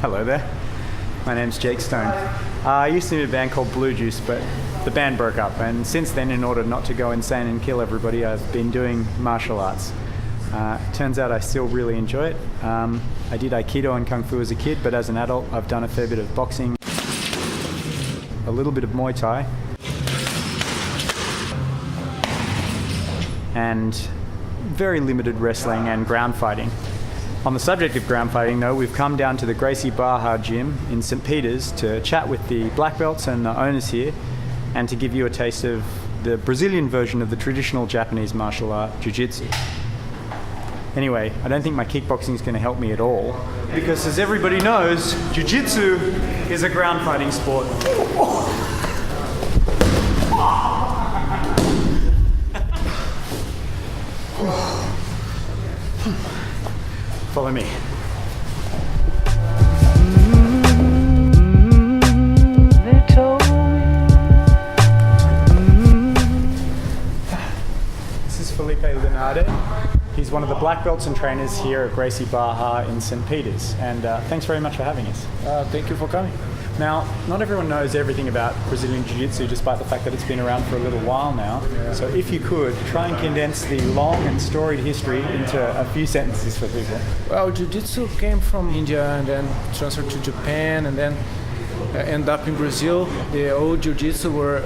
Hello there. My name's Jake Stone. I used to be in a band called Bluejuice, but the band broke up, and since then, in order not to go insane and kill everybody, I've been doing martial arts. Turns out I still really enjoy it. I did Aikido and Kung Fu as a kid, but as an adult, I've done a fair bit of boxing, a little bit of Muay Thai, and very limited wrestling and ground fighting. On the subject of ground fighting, though, we've come down to the Gracie Barra gym in St. Peter's to chat with the black belts and the owners here, and to give you a taste of the Brazilian version of the traditional Japanese martial art, Jiu-Jitsu. Anyway, I don't think my kickboxing is going to help me at all, because as everybody knows, Jiu-Jitsu is a ground fighting sport. Follow me. This is Felipe Linarde. He's one of the black belts and trainers here at Gracie Barra in St. Peter's. And thanks very much for having us. Thank you for coming. Now, not everyone knows everything about Brazilian Jiu-Jitsu, despite the fact that it's been around for a little while now. Yeah. So if you could, try and condense the long and storied history into a few sentences for people. Well, Jiu-Jitsu came from India and then transferred to Japan and then ended up in Brazil. The old Jiu-Jitsu were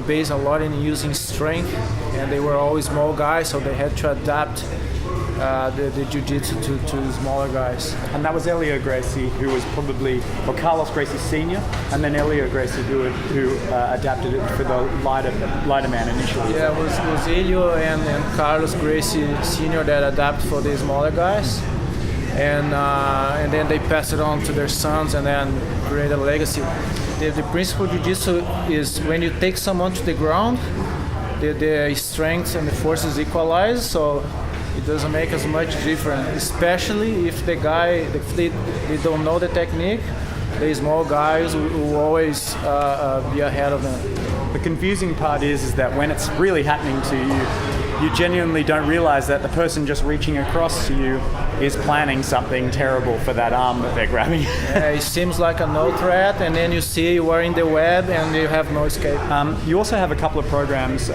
based a lot in using strength, and they were always small guys, so they had to adapt the Jiu-Jitsu to smaller guys. And that was Elio Gracie, who was probably, or Carlos Gracie Sr., and then Elio Gracie, who adapted it for the lighter man initially. Yeah, it was Elio and Carlos Gracie Sr. that adapted for the smaller guys. And then they passed it on to their sons and then created a legacy. The principle of Jiu-Jitsu is when you take someone to the ground, the strength and the forces equalize, so it doesn't make as much difference, especially if the guy, if they don't know the technique, the small guys will always be ahead of them. The confusing part is that when it's really happening to you, you genuinely don't realize that the person just reaching across to you is planning something terrible for that arm that they're grabbing. It seems like a no threat, and then you see you are in the web and you have no escape. You also have a couple of programs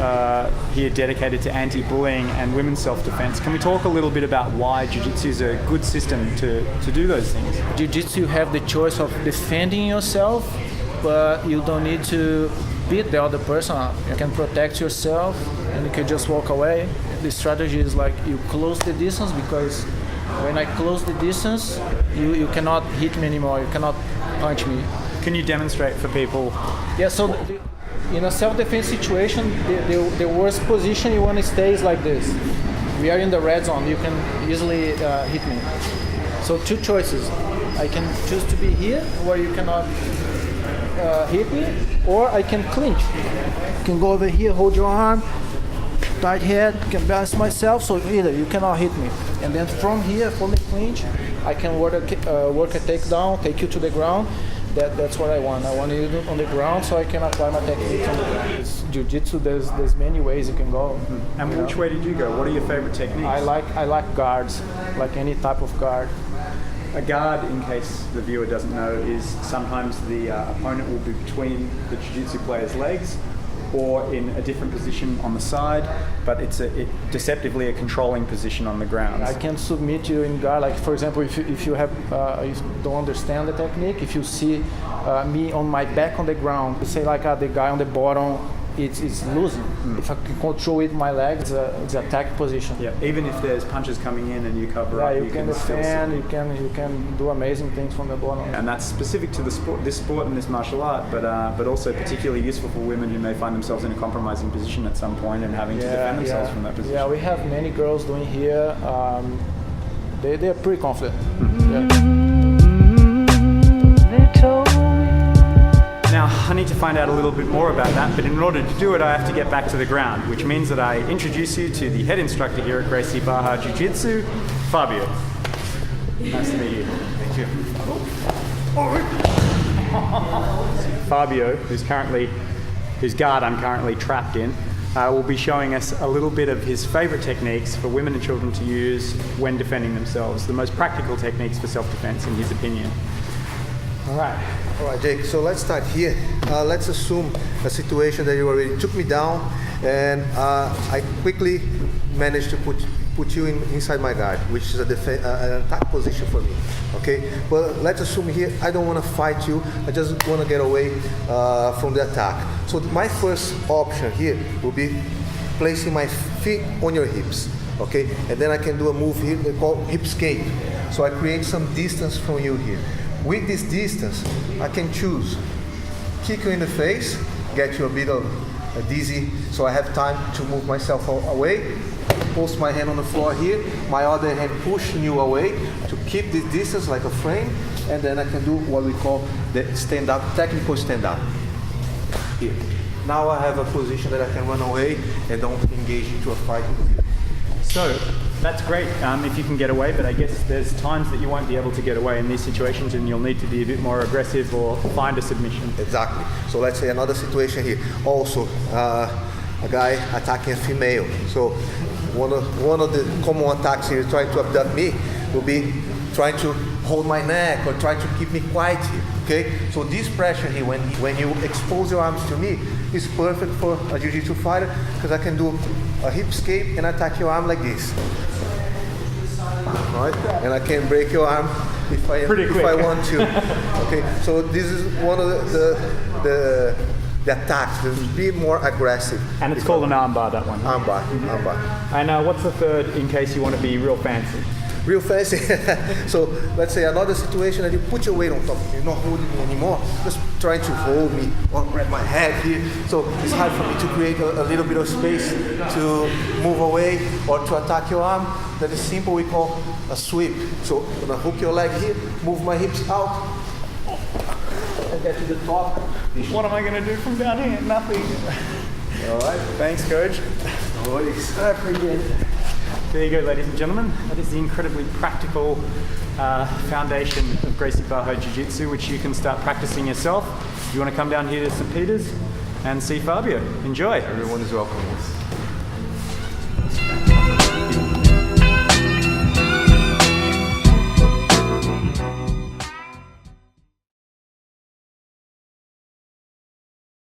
here dedicated to anti-bullying and women's self-defense. Can we talk a little bit about why Jiu-Jitsu is a good system to do those things? Jiu-Jitsu, you have the choice of defending yourself, but you don't need to beat the other person up. You can protect yourself and you can just walk away. The strategy is like you close the distance, because when I close the distance, you cannot hit me anymore, you cannot punch me. Can you demonstrate for people? Yeah, so in a self-defense situation, the worst position you want to stay is like this. We are in the red zone, you can easily hit me. So two choices. I can choose to be here where you cannot hit me, or I can clinch. I can go over here, hold your arm, tight head, can balance myself, so either you cannot hit me. And then from here, from the clinch, I can work a takedown, take you to the ground. That's what I want. I want you on the ground so I can apply my techniques on the ground. It's Jiu-Jitsu, there's many ways you can go. Mm-hmm. And which way did you go? What are your favorite techniques? I like guards, like any type of guard. A guard, in case the viewer doesn't know, is sometimes the opponent will be between the Jiu-Jitsu player's legs or in a different position on the side, but it's deceptively a controlling position on the ground. I can submit you in guard, like for example, if you don't understand the technique, if you see me on my back on the ground, you say like the guy on the bottom, it's losing. If I can control it with my legs, it's attack position. Yeah, even if there's punches coming in and you cover up, you can defend, you can do amazing things from the bottom. And that's specific to this sport and this martial art, but also particularly useful for women who may find themselves in a compromising position at some point and having to defend themselves from that position. Yeah, we have many girls doing here. They're pretty confident. Now, I need to find out a little bit more about that, but in order to do it, I have to get back to the ground, which means that I introduce you to the head instructor here at Gracie Barra Jiu-Jitsu, Fabio. Nice to meet you. Thank you. Fabio, whose guard I'm currently trapped in, will be showing us a little bit of his favorite techniques for women and children to use when defending themselves, the most practical techniques for self-defense in his opinion. All right. All right, Jake, so let's start here. Let's assume a situation that you already took me down and I quickly managed to put you inside my guard, which is an attack position for me, okay? But let's assume here, I don't want to fight you, I just want to get away from the attack. So my first option here will be placing my feet on your hips, okay? And then I can do a move here they call hip escape. So I create some distance from you here. With this distance, I can choose kick you in the face, get you a bit of dizzy, so I have time to move myself away, post my hand on the floor here, my other hand pushing you away to keep this distance like a frame, and then I can do what we call the stand-up, technical stand-up. Here. Now I have a position that I can run away and don't engage into a fight. So, that's great if you can get away, but I guess there's times that you won't be able to get away in these situations and you'll need to be a bit more aggressive or find a submission. Exactly. So let's say another situation here. Also, a guy attacking a female. So one of the common attacks here trying to abduct me will be trying to hold my neck or try to keep me quiet here. Okay? So this pressure here, when you expose your arms to me, is perfect for a jiu-jitsu fighter because I can do a hip escape and attack your arm like this. Right? And I can break your arm if I want to. Okay? So this is one of the attacks. Be more aggressive. And it's called an armbar, that one. Armbar. And what's the third in case you want to be real fancy? Real fancy. So let's say another situation that you put your weight on top of me, you're not holding me anymore, just trying to hold me or grab my head here. So it's hard for me to create a little bit of space to move away or to attack your arm. That is simple, we call a sweep. So I'm gonna hook your leg here, move my hips out, and get to the top. What am I going to do from down here? Nothing. All right. Thanks, Coach. No worries. I appreciate it. There you go, ladies and gentlemen. That is the incredibly practical foundation of Gracie Barra Jiu-Jitsu, which you can start practicing yourself. If you want to come down here to St. Peter's and see Fabio, enjoy. Everyone is welcome.